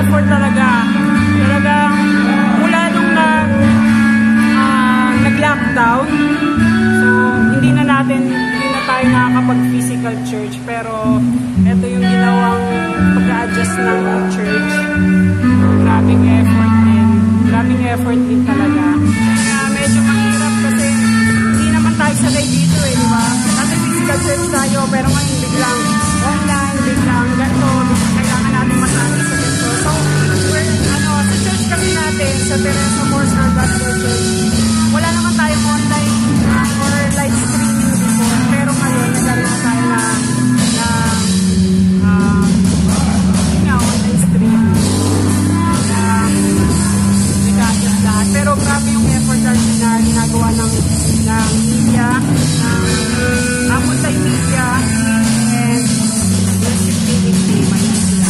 effort talaga. Talagang mula nung nag-lockdown, so hindi na tayo nakakapag-physical church, pero ito yung ginawang pag-adjust ng church. Grabing effort din talaga. Medyo mahirap kasi hindi naman tayo sanay dito eh, di ba? Kasi physical church tayo, pero ngayon biglang online, biglang ganito, kailangan natin matangis sa ganito. So, sa church kami natin, sa Teresa Morsar Gospel Church, wala naman tayong online or live streaming before, pero ngayon nagkaroon na tayo na online streaming. Lahat. Pero grabe yung effort na ginagawa ng media, ng multimedia, and worship leading team. Ayan sila.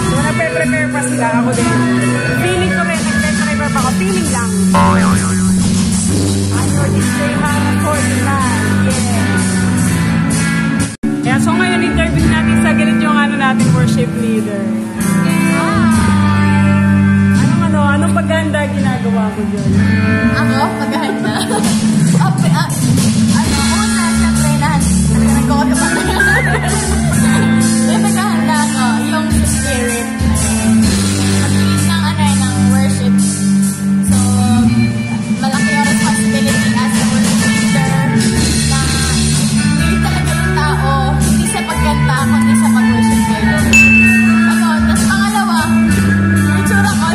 So, nagpe-prepare pa sila. Ako din. Feeling ko rin, nagpe-prepare pa ako. Feeling lang. Ano, display hana for the man. Yeah. So ngayon interview natin sa ganito yung natin worship leader. Anong paghahanda ginagawa ko dyan? Ako? Paghahanda? Una, syempre, nag-go-go pa. Yung paghahanda ko, yung spirit. Ng worship. So, malaki yung responsibility as a worship leader na hindi talaga yung tao, hindi sa pagkanta, kundi sa pag-worship kayo. Tapos pangalawa, yung tsura ko.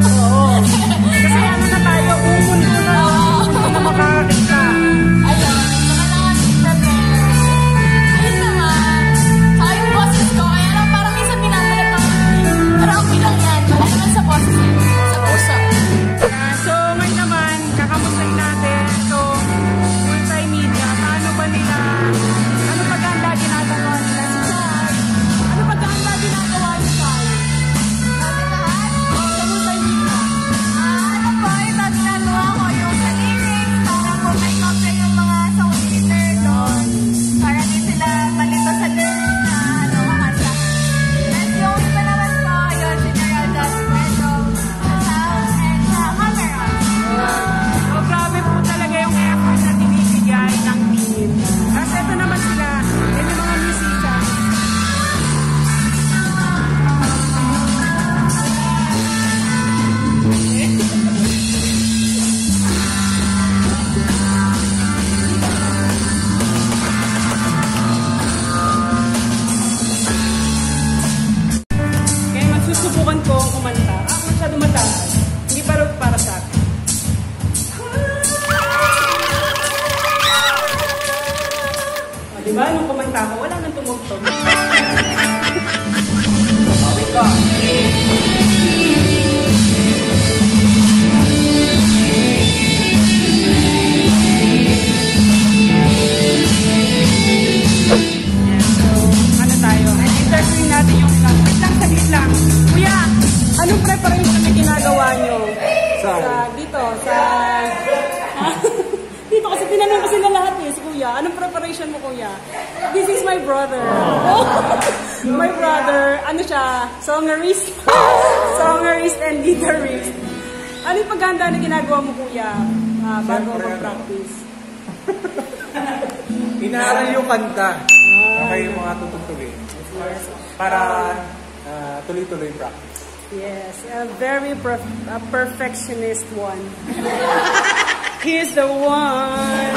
Oo. Kasi na tayo, umundo na. Hindi na makakakita. Ayun. So, kailangan prepare. Ayun naman. Saka yung boses ko, kaya lang parang minsan pinapalik ako. Pero okay lang yan. Wala naman sa boses. Sa puso. So, ngayon naman, kakamustahin natin. So, multimedia, paano ba nila, ano paghahanda ginagawa nila sa side? Ano paghahanda ginagawa nila sa side? Sa multimedia. Ano po, ito ginagawa ko yung sa lyrics para po may copy yung mga sound editor doon. Para di sila malito sa lyrics na kakasa. Tapos yung iba naman po, yung general adjustment of the sound and camera. So, grabe po talaga yung effort na binibigay ng team. Kasi ito naman sila, yung mga musicians. Kaya magsusubukan ko kumanta. Masyado mataas. Hindi para sa akin. Diba? Nung kumanta ko, wala nang tumugtog. Bawit ka. Interview natin yung saglit lang. Kuya, anong preparation na ginagawa nyo? Dito kasi tinanong ko sila lahat eh, si Kuya. Anong preparation mo, Kuya? This is my brother. My brother, ano siya? Songerist. Songerist and guitarist. Ano yung paghahanda na ginagawa mo, Kuya? Bago mag-practice. Inaaral yung kanta. Okay, yung mga tutugtugin. Para tuloy-tuloy practice. Yes, a very perfectionist one. He's the one.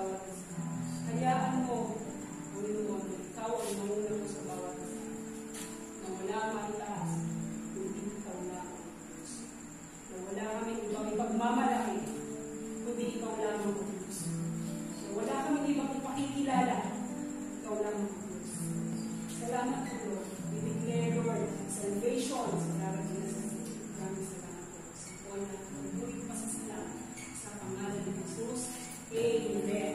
bawat isa. Hayaan mo, Panginoon, na ikaw ang mauna ko sa bawat isa. Na wala man taas, kundi ikaw lamang ang Diyos. Na wala kaming ibang ipagmamalaki, kundi ikaw lamang ang Diyos. Na wala kaming ibang ipakikilala, ikaw lamang ang Diyos. Salamat po, Lord. We declare, Lord, salvation sa darating na sa maraming salamat po. Sa buwan na pagbulit pa sa salamat sa pangalan ni Jesus. Amen.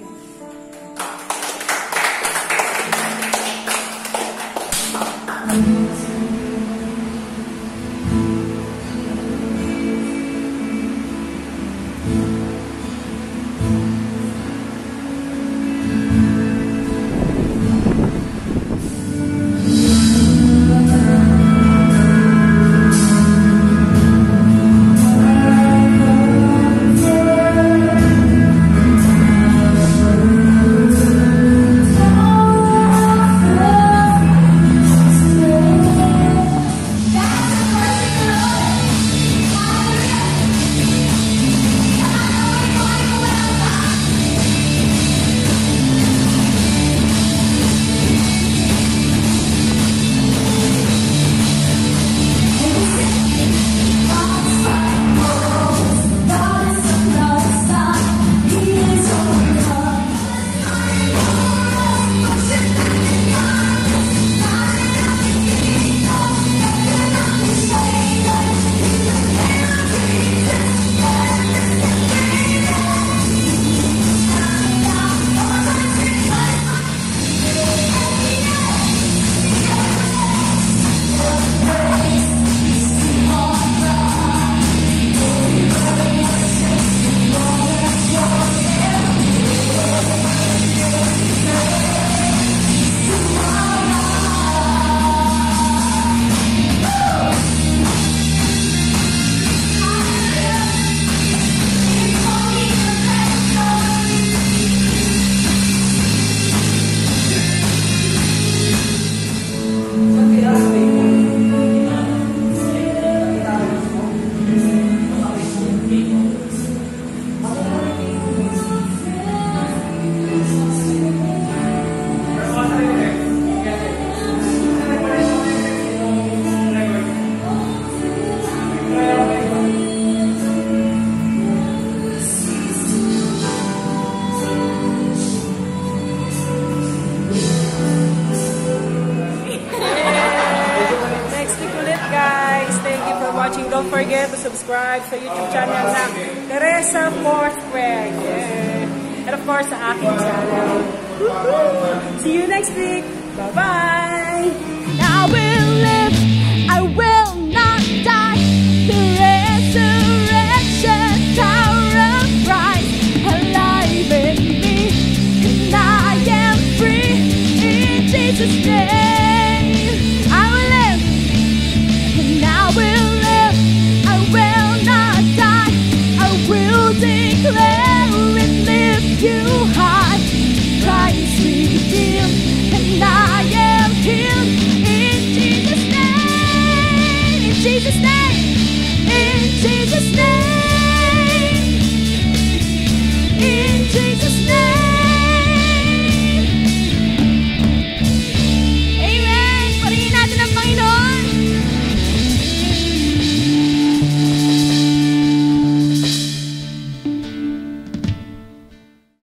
Don't forget to subscribe sa YouTube channel ng Teresa Foursquare. Yeah. And of course, sa aking channel. See you next week. Bye-bye! I will live, I will not die. The resurrection power of Christ alive in me, and I am free in Jesus' name. I will live, and I will live. I will not die. I will declare and lift you high. Christ redeemed, and I am